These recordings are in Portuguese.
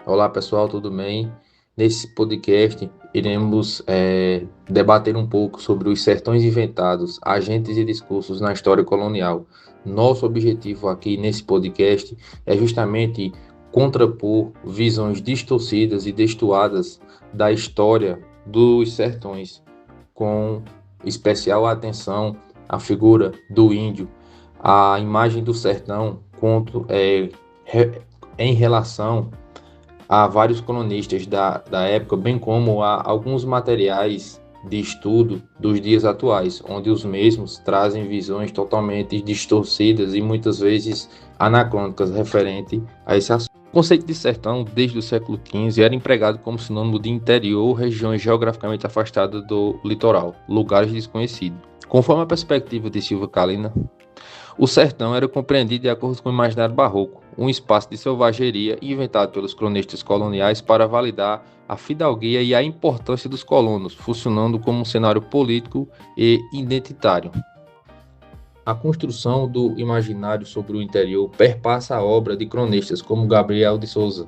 Olá pessoal, tudo bem? Nesse podcast iremos debater um pouco sobre os sertões inventados, agentes e discursos na história colonial. Nosso objetivo aqui nesse podcast é justamente contrapor visões distorcidas e destoadas da história dos sertões, com especial atenção à figura do índio, a imagem do sertão em relação a vários cronistas da época, bem como a alguns materiais de estudo dos dias atuais, onde os mesmos trazem visões totalmente distorcidas e muitas vezes anacrônicas referente a esse assunto. O conceito de sertão, desde o século XV, era empregado como sinônimo de interior ou regiões geograficamente afastadas do litoral, lugares desconhecidos. Conforme a perspectiva de Silva Kalina, o sertão era compreendido de acordo com o imaginário barroco, um espaço de selvageria inventado pelos cronistas coloniais para validar a fidalguia e a importância dos colonos, funcionando como um cenário político e identitário. A construção do imaginário sobre o interior perpassa a obra de cronistas como Gabriel de Souza.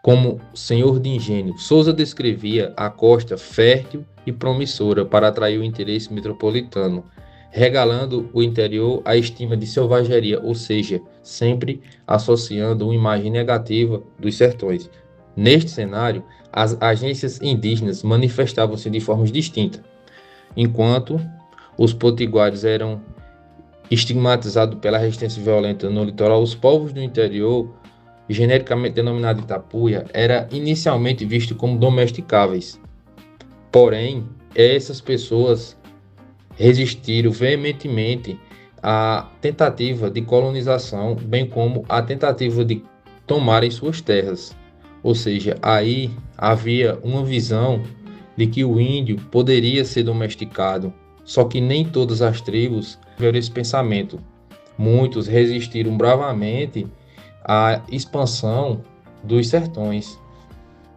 Como senhor de engenho, Souza descrevia a costa fértil e promissora para atrair o interesse metropolitano, regalando o interior à estima de selvageria, ou seja, sempre associando uma imagem negativa dos sertões. Neste cenário, as agências indígenas manifestavam-se de formas distintas. Enquanto os potiguares eram estigmatizados pela resistência violenta no litoral, os povos do interior, genericamente denominado Itapuia, era inicialmente visto como domesticáveis. Porém, essas pessoas resistiram veementemente à tentativa de colonização, bem como à tentativa de tomarem suas terras. Ou seja, aí havia uma visão de que o índio poderia ser domesticado, só que nem todas as tribos tiveram esse pensamento. Muitos resistiram bravamente à expansão dos sertões.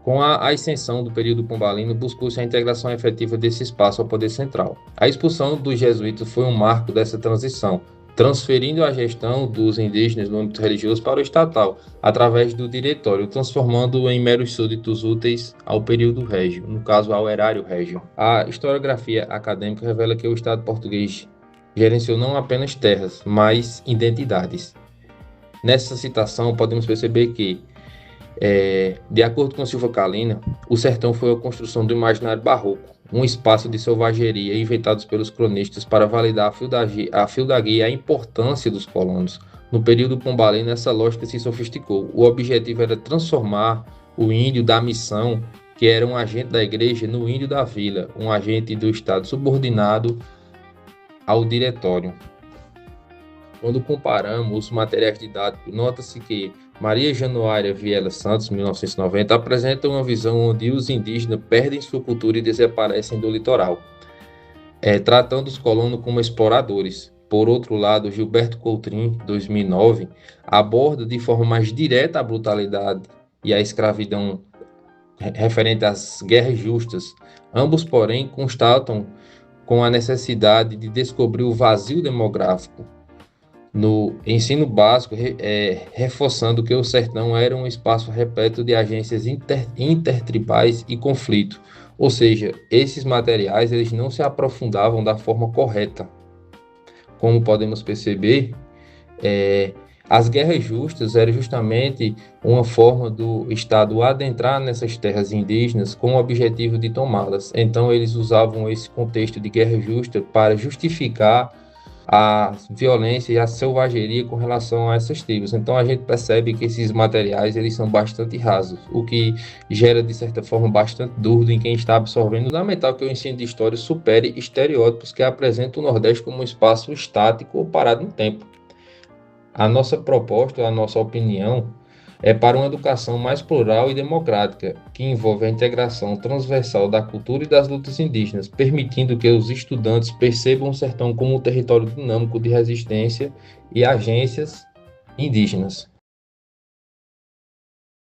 Com a ascensão do período pombalino, buscou-se a integração efetiva desse espaço ao poder central. A expulsão dos jesuítas foi um marco dessa transição, transferindo a gestão dos indígenas no âmbito religioso para o estatal, através do diretório, transformando-o em meros súditos úteis ao período régio, no caso ao erário régio. A historiografia acadêmica revela que o Estado português gerenciou não apenas terras, mas identidades. Nessa citação, podemos perceber que de acordo com Silva Kalina, o sertão foi a construção do imaginário barroco, um espaço de selvageria inventado pelos cronistas para validar a feudaguia e a importância dos colonos. No período pombalino, essa lógica se sofisticou. O objetivo era transformar o índio da missão, que era um agente da igreja, no índio da vila, um agente do Estado subordinado ao diretório. Quando comparamos os materiais didáticos, nota-se que Maria Januária Vilela Santos, 1990, apresenta uma visão onde os indígenas perdem sua cultura e desaparecem do litoral, tratando os colonos como exploradores. Por outro lado, Gilberto Coutrin, 2009, aborda de forma mais direta a brutalidade e a escravidão referente às guerras justas. Ambos, porém, constatam com a necessidade de descobrir o vazio demográfico no ensino básico, reforçando que o sertão era um espaço repleto de agências intertribais e conflito. Ou seja, esses materiais eles não se aprofundavam da forma correta. Como podemos perceber, as guerras justas eram justamente uma forma do Estado adentrar nessas terras indígenas com o objetivo de tomá-las. Então, eles usavam esse contexto de guerra justa para justificar a violência e a selvageria com relação a essas tribos. Então a gente percebe que esses materiais eles são bastante rasos, o que gera de certa forma bastante dúvida em quem está absorvendo. É fundamental que o ensino de história supere estereótipos que apresentam o Nordeste como um espaço estático ou parado no tempo. A nossa proposta, a nossa opinião é para uma educação mais plural e democrática, que envolve a integração transversal da cultura e das lutas indígenas, permitindo que os estudantes percebam o sertão como um território dinâmico de resistência e agências indígenas.